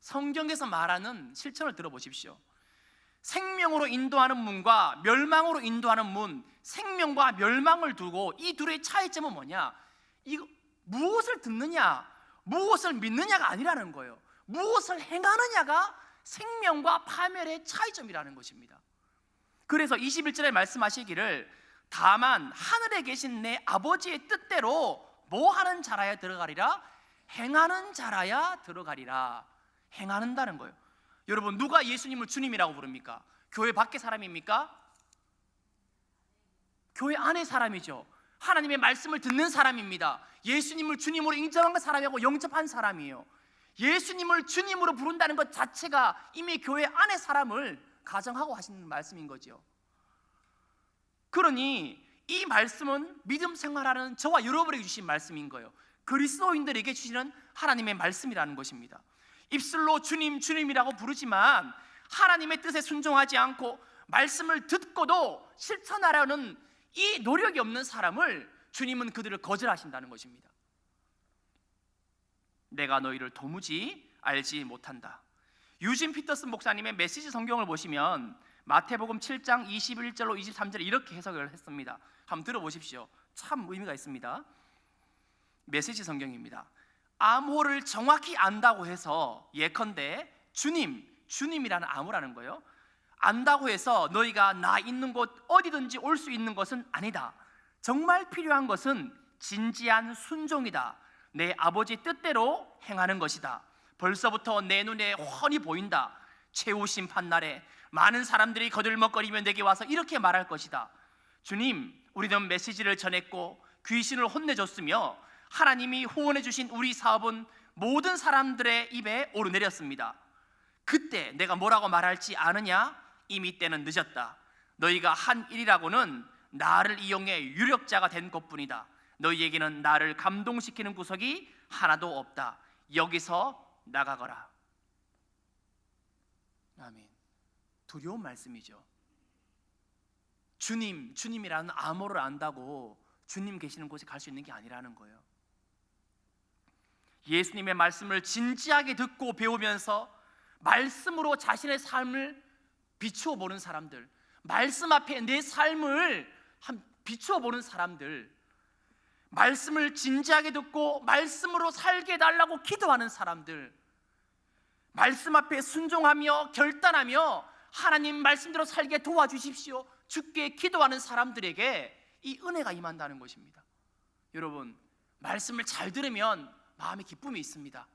성경에서 말하는 실천을 들어보십시오. 생명으로 인도하는 문과 멸망으로 인도하는 문, 생명과 멸망을 두고 이 둘의 차이점은 뭐냐? 이거 무엇을 듣느냐, 무엇을 믿느냐가 아니라는 거예요. 무엇을 행하느냐가 생명과 파멸의 차이점이라는 것입니다. 그래서 21절에 말씀하시기를 다만 하늘에 계신 내 아버지의 뜻대로 뭐 하는 자라야 들어가리라? 행하는 자라야 들어가리라. 행하는다는 거예요. 여러분, 누가 예수님을 주님이라고 부릅니까? 교회 밖의 사람입니까? 교회 안의 사람이죠. 하나님의 말씀을 듣는 사람입니다. 예수님을 주님으로 인정한 사람이고 영접한 사람이에요. 예수님을 주님으로 부른다는 것 자체가 이미 교회 안의 사람을 가정하고 하시는 말씀인 거죠. 그러니 이 말씀은 믿음 생활하는 저와 여러분에게 주신 말씀인 거예요. 그리스도인들에게 주시는 하나님의 말씀이라는 것입니다. 입술로 주님 주님이라고 부르지만 하나님의 뜻에 순종하지 않고 말씀을 듣고도 실천하려는 이 노력이 없는 사람을 주님은 그들을 거절하신다는 것입니다. 내가 너희를 도무지 알지 못한다. 유진 피터슨 목사님의 메시지 성경을 보시면 마태복음 7장 21절로 23절에 이렇게 해석을 했습니다. 한번 들어보십시오. 참 의미가 있습니다. 메시지 성경입니다. 암호를 정확히 안다고 해서 예컨대 주님이라는 암호라는 거예요. 안다고 해서 너희가 나 있는 곳 어디든지 올 수 있는 것은 아니다. 정말 필요한 것은 진지한 순종이다. 내 아버지 뜻대로 행하는 것이다. 벌써부터 내 눈에 훤히 보인다. 최후 심판날에 많은 사람들이 거들먹거리며 내게 와서 이렇게 말할 것이다. 주님, 우리는 메시지를 전했고 귀신을 혼내줬으며 하나님이 후원해 주신 우리 사업은 모든 사람들의 입에 오르내렸습니다. 그때 내가 뭐라고 말할지 아느냐? 이미 때는 늦었다. 너희가 한 일이라고는 나를 이용해 유력자가 된 것뿐이다. 너희에게는 나를 감동시키는 구석이 하나도 없다. 여기서 나가거라. 아멘. 두려운 말씀이죠. 주님이라는 암호를 안다고 주님 계시는 곳에 갈 수 있는 게 아니라는 거예요. 예수님의 말씀을 진지하게 듣고 배우면서 말씀으로 자신의 삶을 비추어 보는 사람들, 말씀 앞에 내 삶을 비추어 보는 사람들, 말씀을 진지하게 듣고 말씀으로 살게 해달라고 기도하는 사람들, 말씀 앞에 순종하며 결단하며 하나님 말씀대로 살게 도와주십시오 주께 기도하는 사람들에게 이 은혜가 임한다는 것입니다. 여러분, 말씀을 잘 들으면 마음에 기쁨이 있습니다.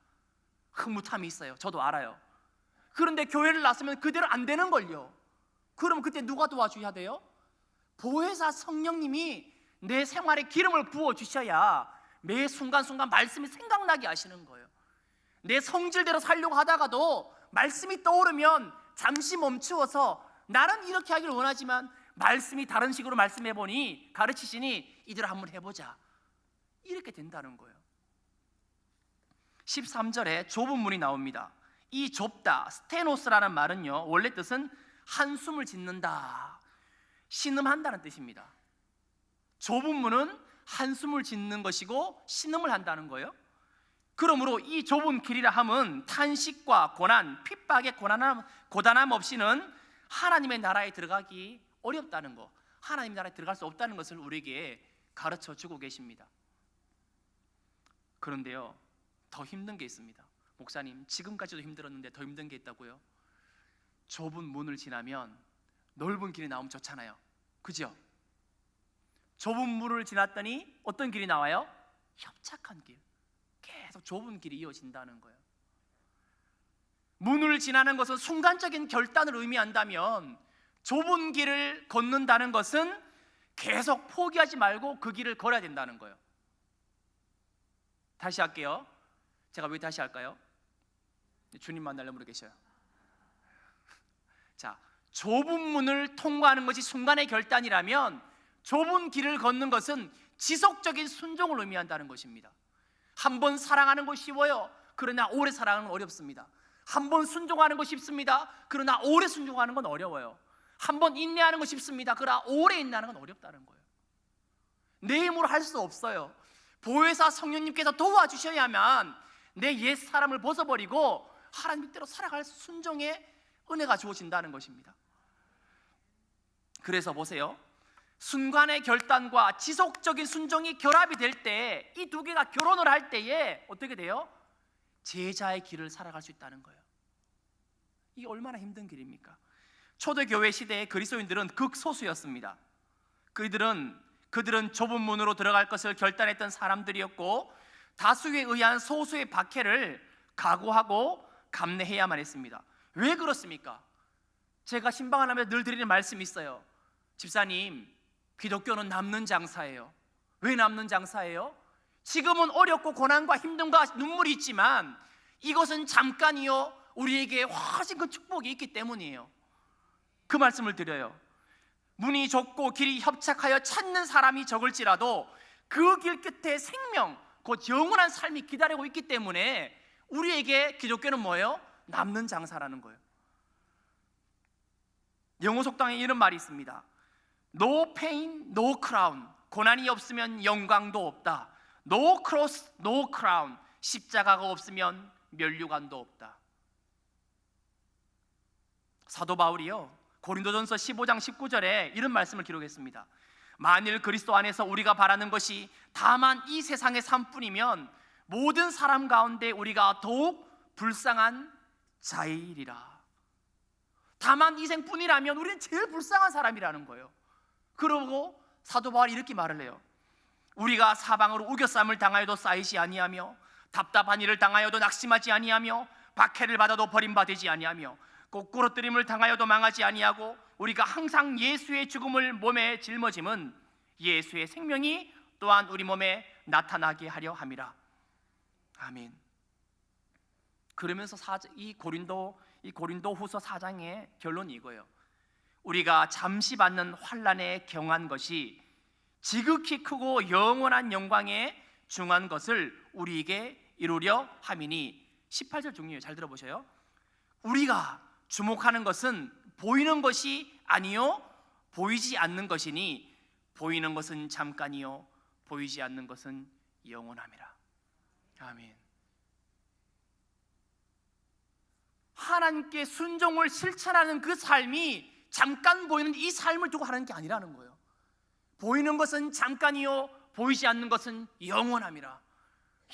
흐뭇함이 있어요. 저도 알아요. 그런데 교회를 나서면 그대로 안 되는 걸요. 그럼 그때 누가 도와줘야 돼요? 보혜사 성령님이 내 생활에 기름을 부어주셔야 매 순간순간 말씀이 생각나게 하시는 거예요. 내 성질대로 살려고 하다가도 말씀이 떠오르면 잠시 멈추어서 나는 이렇게 하기를 원하지만 말씀이 다른 식으로 말씀해보니 가르치시니 이대로 한번 해보자, 이렇게 된다는 거예요. 13절에 좁은 문이 나옵니다. 이 좁다, 스테노스라는 말은요, 원래 뜻은 한숨을 짓는다, 신음한다는 뜻입니다. 좁은 문은 한숨을 짓는 것이고 신음을 한다는 거예요. 그러므로 이 좁은 길이라 함은 탄식과 고난, 핍박의 고단함 없이는 하나님의 나라에 들어가기 어렵다는 거, 하나님 나라에 들어갈 수 없다는 것을 우리에게 가르쳐 주고 계십니다. 그런데요, 더 힘든 게 있습니다. 목사님, 지금까지도 힘들었는데 더 힘든 게 있다고요? 좁은 문을 지나면 넓은 길이 나오면 좋잖아요. 그죠? 좁은 문을 지났더니 어떤 길이 나와요? 협착한 길. 계속 좁은 길이 이어진다는 거예요. 문을 지나는 것은 순간적인 결단을 의미한다면 좁은 길을 걷는다는 것은 계속 포기하지 말고 그 길을 걸어야 된다는 거예요. 다시 할게요. 제가 왜 다시 할까요? 주님 만나려면 모르 계셔요. 자, 좁은 문을 통과하는 것이 순간의 결단이라면 좁은 길을 걷는 것은 지속적인 순종을 의미한다는 것입니다. 한 번 사랑하는 거 쉬워요. 그러나 오래 사랑하는 건 어렵습니다. 한 번 순종하는 거 쉽습니다. 그러나 오래 순종하는 건 어려워요. 한 번 인내하는 거 쉽습니다. 그러나 오래 인내하는 건 어렵다는 거예요. 내 힘으로 할 수 없어요. 보혜사 성령님께서 도와주셔야만 내 옛 사람을 벗어버리고 하나님 뜻대로 살아갈 순종의 은혜가 주어진다는 것입니다. 그래서 보세요, 순간의 결단과 지속적인 순종이 결합이 될 때, 이 두 개가 결혼을 할 때에 어떻게 돼요? 제자의 길을 살아갈 수 있다는 거예요. 이게 얼마나 힘든 길입니까? 초대교회 시대의 그리스도인들은 극소수였습니다. 그들은 좁은 문으로 들어갈 것을 결단했던 사람들이었고 다수에 의한 소수의 박해를 각오하고 감내해야만 했습니다. 왜 그렇습니까? 제가 신방을 하면서 늘 드리는 말씀이 있어요. 집사님, 기독교는 남는 장사예요. 왜 남는 장사예요? 지금은 어렵고 고난과 힘듦과 눈물이 있지만 이것은 잠깐이요, 우리에게 훨씬 큰 축복이 있기 때문이에요. 그 말씀을 드려요. 문이 좁고 길이 협착하여 찾는 사람이 적을지라도 그 길 끝에 생명, 곧 영원한 삶이 기다리고 있기 때문에 우리에게 기독교는 뭐예요? 남는 장사라는 거예요. 영어 속담에 이런 말이 있습니다. No pain, no crown. 고난이 없으면 영광도 없다. No cross, no crown. 십자가가 없으면 면류관도 없다. 사도 바울이요, 고린도전서 15장 19절에 이런 말씀을 기록했습니다. 만일 그리스도 안에서 우리가 바라는 것이 다만 이 세상의 삶뿐이면 모든 사람 가운데 우리가 더욱 불쌍한 자이리라. 다만 이 생뿐이라면 우리는 제일 불쌍한 사람이라는 거예요. 그러고 사도 바울이 이렇게 말을 해요. 우리가 사방으로 우겨쌈을 당하여도 쌓이지 아니하며 답답한 일을 당하여도 낙심하지 아니하며 박해를 받아도 버림받지 아니하며 꼬꾸러뜨림을 당하여도 망하지 아니하고 우리가 항상 예수의 죽음을 몸에 짊어짐은 예수의 생명이 또한 우리 몸에 나타나게 하려 함이라. 아멘. 그러면서 이 고린도후서 4장의 결론이 이거예요. 우리가 잠시 받는 환난에 경한 것이 지극히 크고 영원한 영광에 중한 것을 우리에게 이루려 함이니. 18절 중요해요. 잘 들어보셔요. 우리가 주목하는 것은 보이는 것이 아니요 보이지 않는 것이니 보이는 것은 잠깐이요 보이지 않는 것은 영원함이라. 아멘. 하나님께 순종을 실천하는 그 삶이 잠깐 보이는 이 삶을 두고 하는 게 아니라는 거예요. 보이는 것은 잠깐이요 보이지 않는 것은 영원함이라.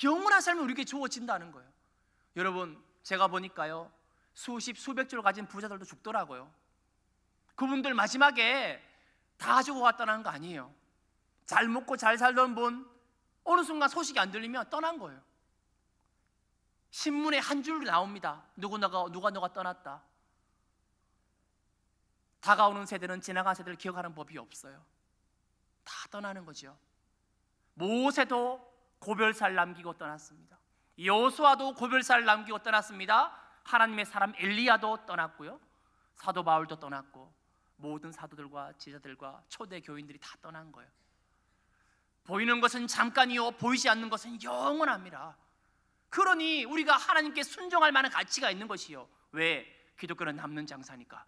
영원한 삶이 우리에게 주어진다는 거예요. 여러분, 제가 보니까요, 수십 수백 줄 가진 부자들도 죽더라고요. 그분들 마지막에 다 죽어갔다는 거 아니에요. 잘 먹고 잘 살던 분 어느 순간 소식이 안 들리면 떠난 거예요. 신문에 한 줄 나옵니다. 누가 떠났다. 다가오는 세대는 지나간 세대를 기억하는 법이 없어요. 다 떠나는 거죠. 모세도 고별살 남기고 떠났습니다. 여호수아도 고별살 남기고 떠났습니다. 하나님의 사람 엘리야도 떠났고요, 사도 바울도 떠났고 모든 사도들과 제자들과 초대 교인들이 다 떠난 거예요. 보이는 것은 잠깐이요 보이지 않는 것은 영원합니다. 그러니 우리가 하나님께 순종할 만한 가치가 있는 것이요. 왜? 기독교는 남는 장사니까.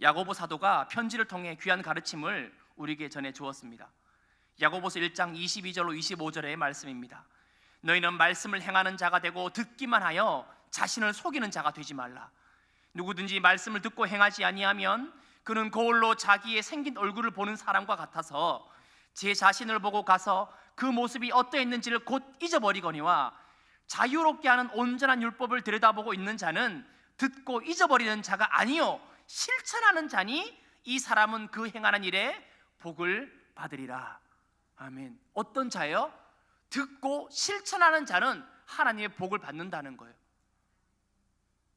야고보 사도가 편지를 통해 귀한 가르침을 우리에게 전해 주었습니다. 야고보서 1장 22절로 25절의 말씀입니다. 너희는 말씀을 행하는 자가 되고 듣기만 하여 자신을 속이는 자가 되지 말라. 누구든지 말씀을 듣고 행하지 아니하면 그는 거울로 자기의 생긴 얼굴을 보는 사람과 같아서 제 자신을 보고 가서 그 모습이 어떠했는지를 곧 잊어버리거니와 자유롭게 하는 온전한 율법을 들여다보고 있는 자는 듣고 잊어버리는 자가 아니요 실천하는 자니 이 사람은 그 행하는 일에 복을 받으리라. 아멘. 어떤 자예요? 듣고 실천하는 자는 하나님의 복을 받는다는 거예요.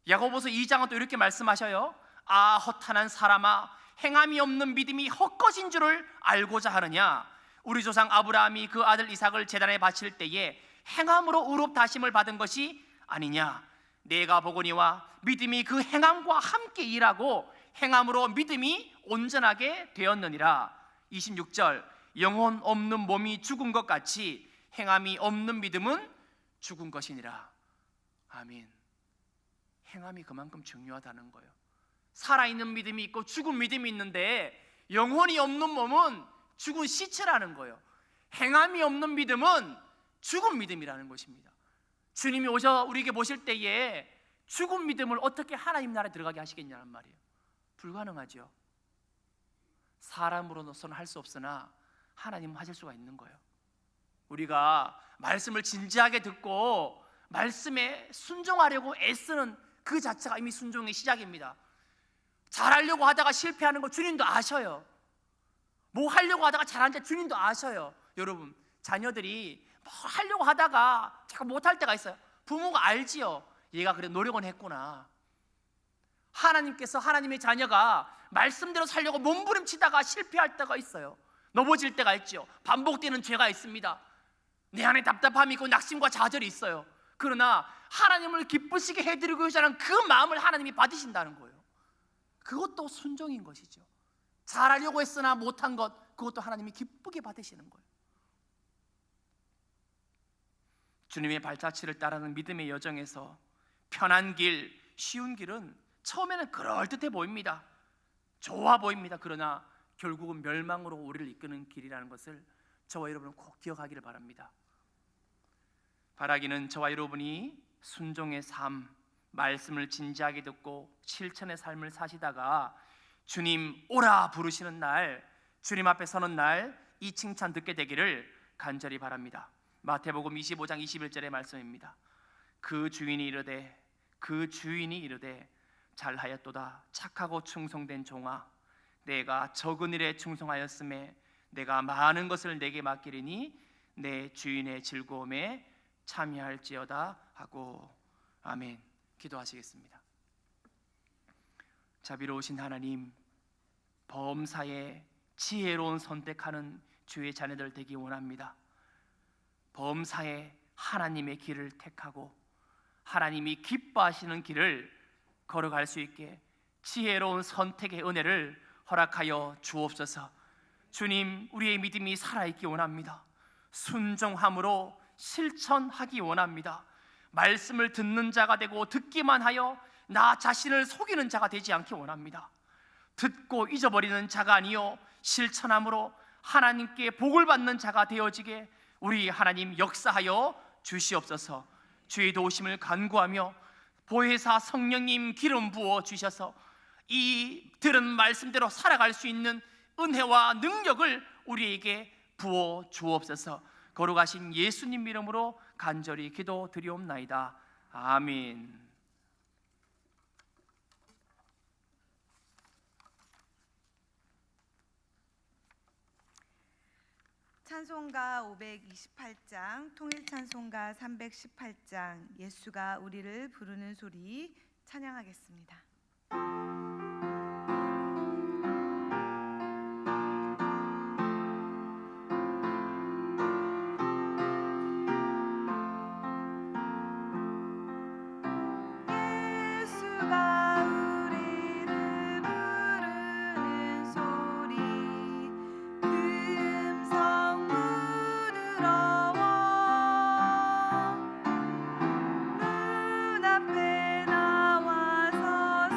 야고보서 2장은 또 이렇게 말씀하셔요. 아 허탄한 사람아, 행함이 없는 믿음이 헛것인 줄을 알고자 하느냐. 우리 조상 아브라함이 그 아들 이삭을 제단에 바칠 때에 행함으로 의롭다 하심을 받은 것이 아니냐. 내가 보거니와 믿음이 그 행함과 함께 일하고 행함으로 믿음이 온전하게 되었느니라. 26절 영혼 없는 몸이 죽은 것 같이 행함이 없는 믿음은 죽은 것이니라. 아멘. 행함이 그만큼 중요하다는 거예요. 살아있는 믿음이 있고 죽은 믿음이 있는데 영혼이 없는 몸은 죽은 시체라는 거예요. 행함이 없는 믿음은 죽은 믿음이라는 것입니다. 주님이 오셔 우리에게 모실 때에 죽은 믿음을 어떻게 하나님 나라에 들어가게 하시겠냐는 말이에요. 불가능하죠. 사람으로서는 할 수 없으나 하나님은 하실 수가 있는 거예요. 우리가 말씀을 진지하게 듣고 말씀에 순종하려고 애쓰는 그 자체가 이미 순종의 시작입니다. 잘하려고 하다가 실패하는 거 주님도 아셔요. 뭐 하려고 하다가 잘하는지 주님도 아셔요. 여러분, 자녀들이 뭐 하려고 하다가 자꾸 못할 때가 있어요. 부모가 알지요. 얘가 그래 노력은 했구나. 하나님께서 하나님의 자녀가 말씀대로 살려고 몸부림치다가 실패할 때가 있어요. 넘어질 때가 있죠. 반복되는 죄가 있습니다. 내 안에 답답함이 있고 낙심과 좌절이 있어요. 그러나 하나님을 기쁘시게 해드리고자 하는 그 마음을 하나님이 받으신다는 거예요. 그것도 순종인 것이죠. 잘하려고 했으나 못한 것, 그것도 하나님이 기쁘게 받으시는 거예요. 주님의 발자취를 따르는 믿음의 여정에서 편한 길, 쉬운 길은 처음에는 그럴듯해 보입니다. 좋아 보입니다. 그러나 결국은 멸망으로 우리를 이끄는 길이라는 것을 저와 여러분은 꼭 기억하기를 바랍니다. 바라기는 저와 여러분이 순종의 삶, 말씀을 진지하게 듣고 실천의 삶을 사시다가 주님 오라 부르시는 날, 주님 앞에 서는 날 이 칭찬 듣게 되기를 간절히 바랍니다. 마태복음 25장 21절의 말씀입니다. 그 주인이 이르되 잘하였도다 착하고 충성된 종아, 내가 적은 일에 충성하였음에 내가 많은 것을 내게 맡기리니 내 주인의 즐거움에 참여할지어다 하고. 아멘. 기도하시겠습니다. 자비로우신 하나님, 범사에 지혜로운 선택하는 주의 자녀들 되기 원합니다. 범사에 하나님의 길을 택하고 하나님이 기뻐하시는 길을 걸어갈 수 있게 지혜로운 선택의 은혜를 허락하여 주옵소서. 주님, 우리의 믿음이 살아있기 원합니다. 순종함으로 실천하기 원합니다. 말씀을 듣는 자가 되고 듣기만 하여 나 자신을 속이는 자가 되지 않기 원합니다. 듣고 잊어버리는 자가 아니요 실천함으로 하나님께 복을 받는 자가 되어지게 우리 하나님 역사하여 주시옵소서. 주의 도우심을 간구하며 보혜사 성령님 기름 부어 주셔서 이 들은 말씀대로 살아갈 수 있는 은혜와 능력을 우리에게 부어 주옵소서. 거룩하신 예수님 이름으로 간절히 기도드리옵나이다. 아멘. 찬송가 528장, 통일찬송가 318장, 예수가 우리를 부르는 소리 찬양하겠습니다. 예수가 우리를 부르는 소리 금성 부드러워 문 앞에 나와서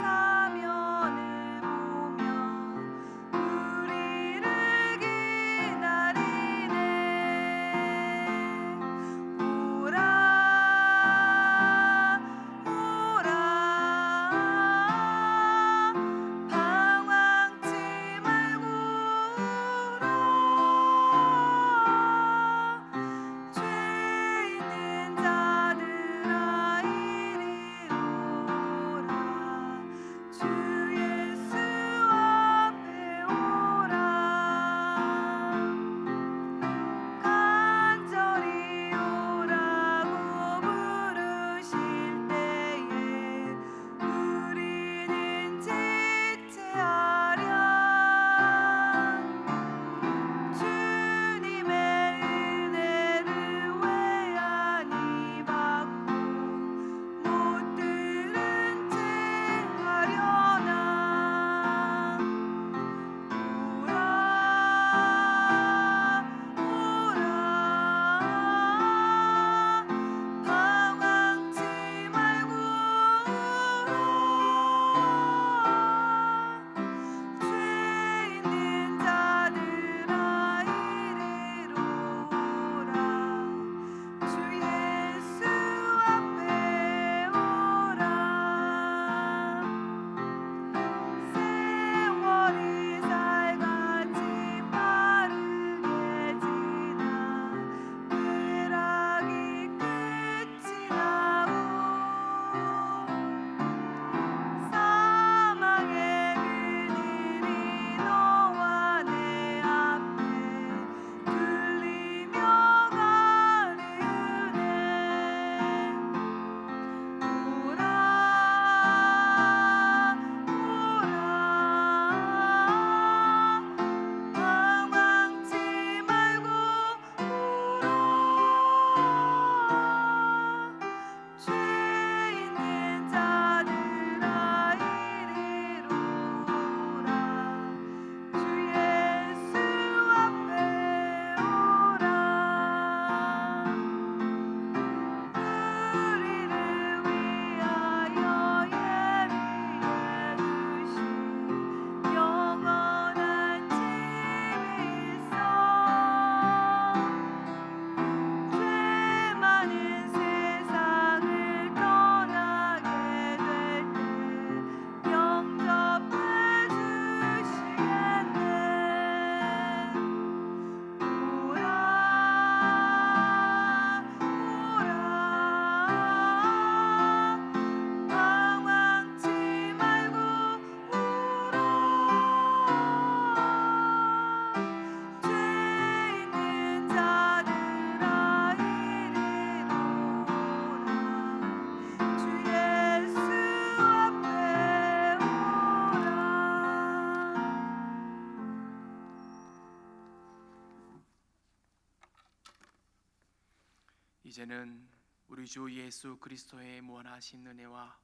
이제는 우리 주 예수 그리스도의 무한하신 은혜와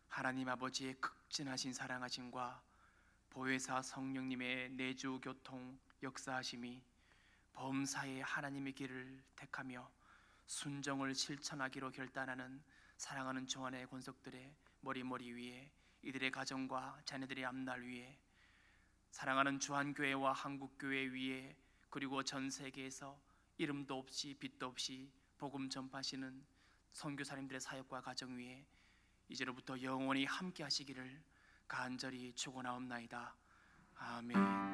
하나님 아버지의 극진하신 사랑하심과 보혜사 성령님의 내주 교통 역사하심이 범사에 하나님의 길을 택하며 순정을 실천하기로 결단하는 사랑하는 주안의 권속들의 머리 위에, 이들의 가정과 자녀들의 앞날 위에, 사랑하는 주한교회와 한국교회 위에, 그리고 전 세계에서 이름도 없이 빛도 없이 복음 전파하시는 선교사님들의 사역과 가정 위에 이제로부터 영원히 함께 하시기를 간절히 축원하옵나이다. 아멘.